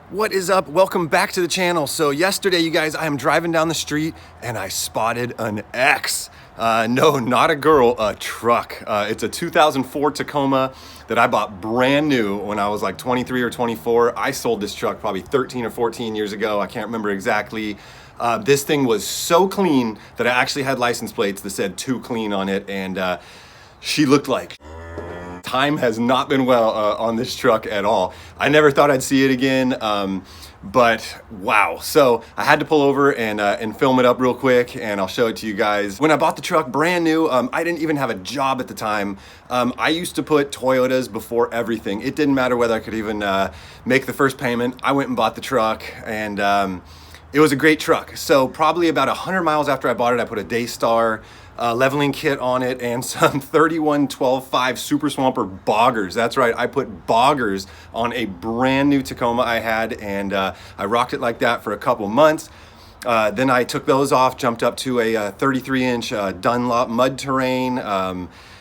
What is up? Welcome back to the channel. So yesterday, you guys, I am driving down the street and I spotted an X. No, not a girl, a truck. It's a 2004 Tacoma that I bought brand new when I was like 23 or 24. I sold this truck probably 13 or 14 years ago. I can't remember exactly. This thing was so clean that I actually had license plates that said "too clean" on it, and she looked like time has not been well on this truck at all. I never thought I'd see it again, but wow. So I had to pull over and film it up real quick, and I'll show it to you guys. When I bought the truck brand new, I didn't even have a job at the time. I used to put Toyotas before everything. It didn't matter whether I could even make the first payment. I went and bought the truck, and it was a great truck. So probably about 100 miles after I bought it, I put a Daystar leveling kit on it and some 31-12-5 Super Swamper boggers. That's right, I put boggers on a brand new Tacoma I had, and I rocked it like that for a couple months. Then I took those off, jumped up to a 33-inch Dunlop mud terrain.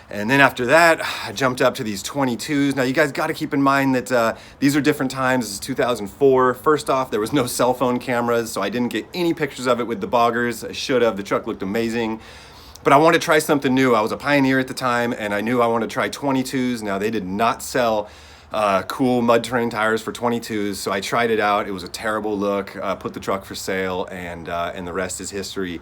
And then after that, I jumped up to these 22s. Now, you guys got to keep in mind that these are different times. This is 2004. First off, there was no cell phone cameras, so I didn't get any pictures of it with the boggers. I should have. The truck looked amazing. But I wanted to try something new. I was a pioneer at the time, and I knew I wanted to try 22s. Now, they did not sell cool mud terrain tires for 22s, so I tried it out. It was a terrible look. Put the truck for sale, and the rest is history.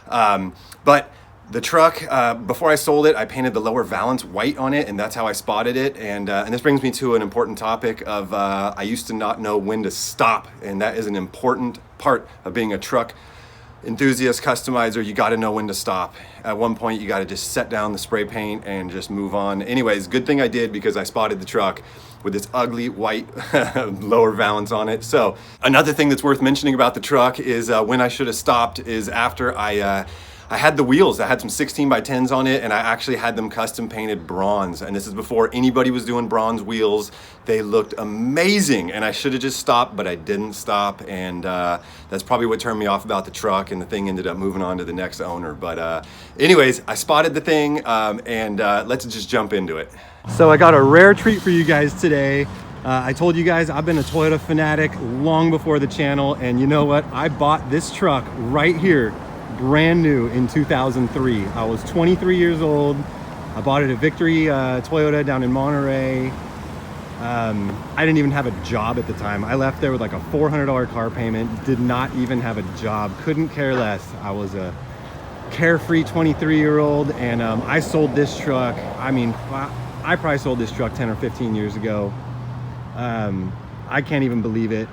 But the truck, before I sold it, I painted the lower valance white on it, and that's how I spotted it. And this brings me to an important topic of I used to not know when to stop, and that is an important part of being a truck enthusiast customizer. You got to know when to stop. At one point, you got to just set down the spray paint and just move on. Anyways, good thing I did, because I spotted the truck with this ugly white lower valance on it. So another thing that's worth mentioning about the truck is when I should have stopped is after I had the wheels. I had some 16x10s on it, and I actually had them custom painted bronze. And this is before anybody was doing bronze wheels. They looked amazing, and I should have just stopped, but I didn't stop. And that's probably what turned me off about the truck, and the thing ended up moving on to the next owner. But anyways, I spotted the thing, and let's just jump into it. So I got a rare treat for you guys today. I told you guys I've been a Toyota fanatic long before the channel, and you know what? I bought this truck right here, brand new in 2003. I was 23 years old. I bought it at Victory Toyota down in Monterey. I didn't even have a job at the time. I left there with like a $400 car payment, did not even have a job, couldn't care less. I was a carefree 23-year-old, and I sold this truck. I mean, I probably sold this truck 10 or 15 years ago. I can't even believe it.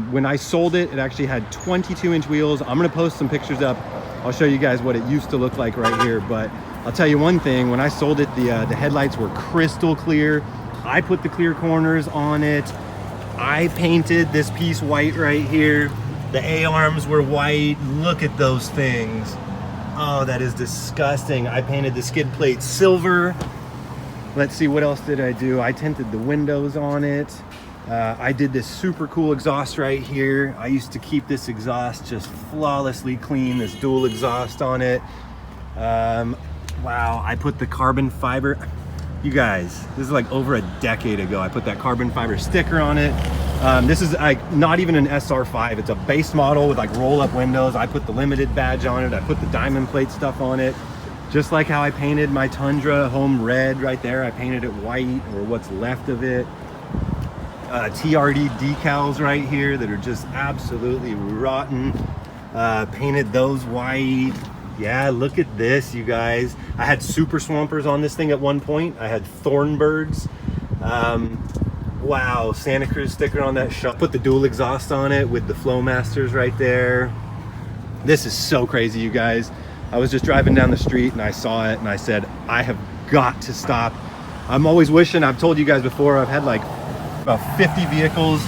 When I sold it, it actually had 22-inch wheels. I'm gonna post some pictures up. I'll show you guys what it used to look like right here. But I'll tell you one thing, when I sold it, the headlights were crystal clear. I put the clear corners on it. I painted this piece white right here. The A-arms were white. Look at those things. Oh, that is disgusting. I painted the skid plate silver. Let's see, what else did I do? I tinted the windows on it. I did this super cool exhaust right here. I used to keep this exhaust just flawlessly clean, this dual exhaust on it. Wow, I put the carbon fiber. You guys, this is like over a decade ago. I put that carbon fiber sticker on it. This is like not even an SR5. It's a base model with like roll-up windows. I put the limited badge on it. I put the diamond plate stuff on it. Just like how I painted my Tundra home red right there. I painted it white, or what's left of it. TRD decals right here that are just absolutely rotten. Painted those white. Yeah, look at this, you guys. I had Super Swampers on this thing at one point. I had Thornbirds. Wow, Santa Cruz sticker on that shop. Put the dual exhaust on it with the Flowmasters right there. This is so crazy, you guys. I was just driving down the street and I saw it and I said, I have got to stop. I'm always wishing, I've told you guys before, I've had like about 50 vehicles.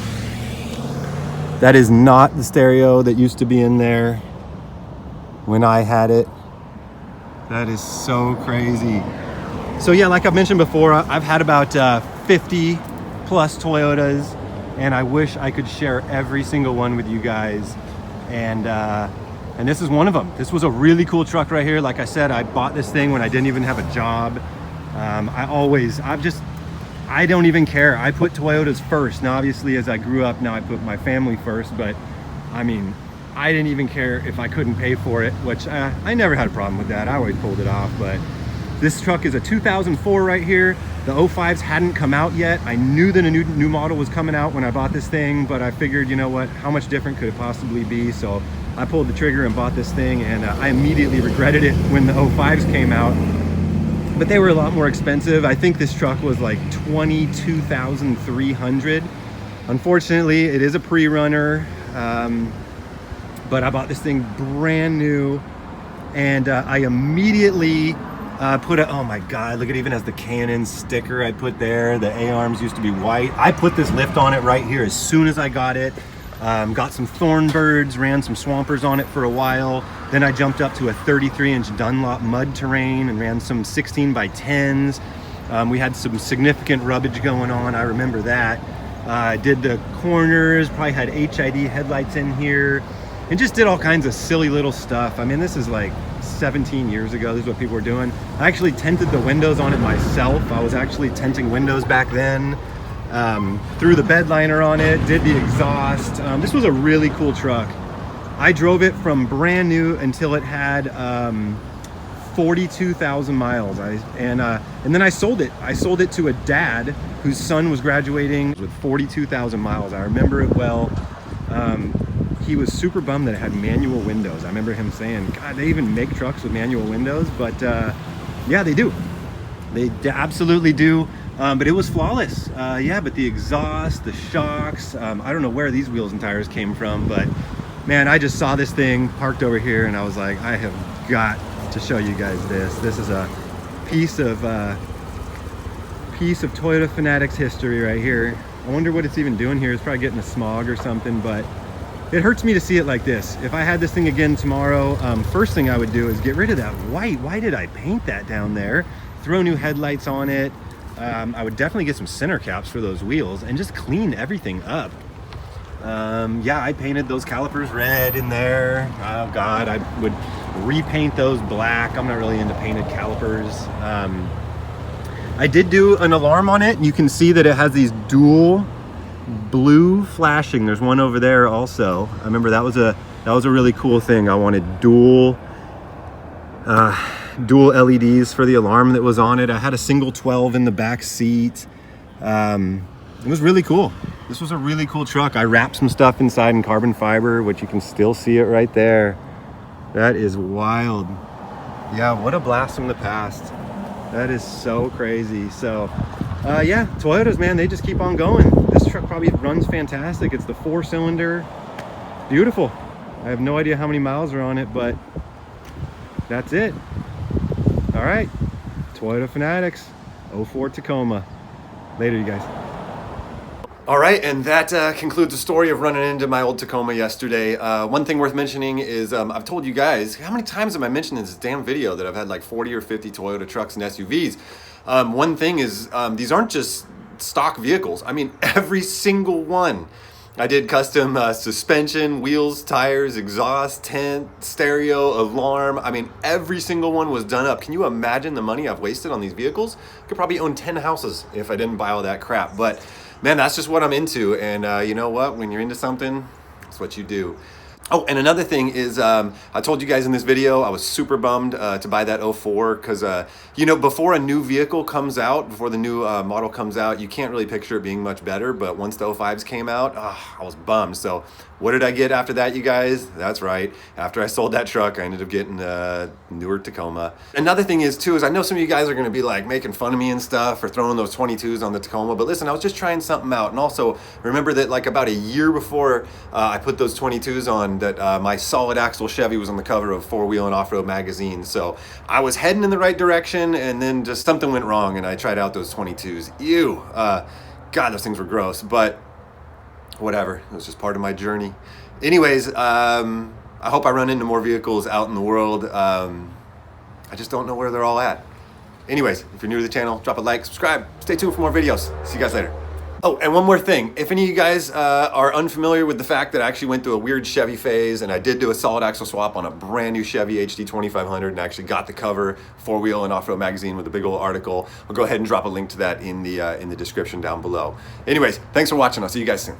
That is not the stereo that used to be in there when I had it. That is so crazy. So yeah, like I've mentioned before, I've had about 50 plus Toyotas, and I wish I could share every single one with you guys. And this is one of them. This was a really cool truck right here. Like I said, I bought this thing when I didn't even have a job. I don't even care. I put Toyotas first. Now, obviously, as I grew up, now I put my family first, but I mean, I didn't even care if I couldn't pay for it, which I never had a problem with that. I always pulled it off, but this truck is a 2004 right here. The 05s hadn't come out yet. I knew that a new model was coming out when I bought this thing, but I figured, you know what, how much different could it possibly be? So I pulled the trigger and bought this thing, and I immediately regretted it when the 05s came out. But they were a lot more expensive. I think this truck was like $22,300. Unfortunately, it is a pre-runner, but I bought this thing brand new, and I immediately put a, oh my God, look, it even has the Canon sticker I put there. The A-arms used to be white. I put this lift on it right here as soon as I got it. Got some Thornbirds, ran some Swampers on it for a while. Then I jumped up to a 33-inch Dunlop mud terrain and ran some 16 by 10s. We had some significant rubbage going on, I remember that. I did the corners, probably had HID headlights in here, and just did all kinds of silly little stuff. I mean, this is like 17 years ago. This is what people were doing. I actually tinted the windows on it myself. I was actually tinting windows back then. Threw the bed liner on it, did the exhaust. This was a really cool truck. I drove it from brand new until it had 42,000 miles. And then I sold it. I sold it to a dad whose son was graduating with 42,000 miles. I remember it well. He was super bummed that it had manual windows. I remember him saying, God, they even make trucks with manual windows, but yeah, they do. They absolutely do. But it was flawless. Yeah, but the exhaust, the shocks, I don't know where these wheels and tires came from, but man, I just saw this thing parked over here and I was like, I have got to show you guys this. This is a piece of Toyota Fanatics history right here. I wonder what it's even doing here. It's probably getting a smog or something, but it hurts me to see it like this. If I had this thing again tomorrow, first thing I would do is get rid of that white. Why did I paint that down there? Throw new headlights on it. I would definitely get some center caps for those wheels and just clean everything up. Yeah, I painted those calipers red in there. Oh God, I would repaint those black. I'm not really into painted calipers. I did do an alarm on it, and you can see that it has these dual blue flashing. There's one over there also. I remember that was a really cool thing. I wanted dual LEDs for the alarm that was on it. I had a single 12 in the back seat. It was really cool. This was a really cool truck. I wrapped some stuff inside in carbon fiber, which you can still see it right there. That is wild. Yeah, what a blast from the past. That is so crazy. So yeah, Toyotas, man, they just keep on going. This truck probably runs fantastic. It's the 4-cylinder. Beautiful. I have no idea how many miles are on it, but that's it. All right, Toyota Fanatics 04 Tacoma. Later, you guys. All right, and that concludes the story of running into my old Tacoma yesterday. One thing worth mentioning is I've told you guys, how many times have I mentioned in this damn video that I've had like 40 or 50 Toyota trucks and SUVs? One thing is these aren't just stock vehicles. I mean, every single one. I did custom suspension, wheels, tires, exhaust, tent, stereo, alarm. I mean, every single one was done up. Can you imagine the money I've wasted on these vehicles? I could probably own 10 houses if I didn't buy all that crap. But man, that's just what I'm into. And you know what? When you're into something, that's what you do. Oh, and another thing is, I told you guys in this video, I was super bummed to buy that 04 because, you know, before a new vehicle comes out, before the new model comes out, you can't really picture it being much better. But once the 05s came out, I was bummed. So what did I get after that, you guys? That's right. After I sold that truck, I ended up getting a newer Tacoma. Another thing is, too, is I know some of you guys are going to be like making fun of me and stuff for throwing those 22s on the Tacoma. But listen, I was just trying something out. And also, remember that like about a year before I put those 22s on, that my solid axle Chevy was on the cover of 4-Wheel and Off-Road magazine. So I was heading in the right direction, and then just something went wrong, and I tried out those 22s. Ew. God, those things were gross. But whatever, it was just part of my journey. Anyways, I hope I run into more vehicles out in the world. I just don't know where they're all at. Anyways, if you're new to the channel, drop a like, subscribe, stay tuned for more videos. See you guys later. Oh, and one more thing. If any of you guys are unfamiliar with the fact that I actually went through a weird Chevy phase and I did do a solid axle swap on a brand new Chevy HD 2500 and actually got the cover, 4-Wheel and Off-Road Magazine with a big old article, I'll go ahead and drop a link to that in the description down below. Anyways, thanks for watching. I'll see you guys soon.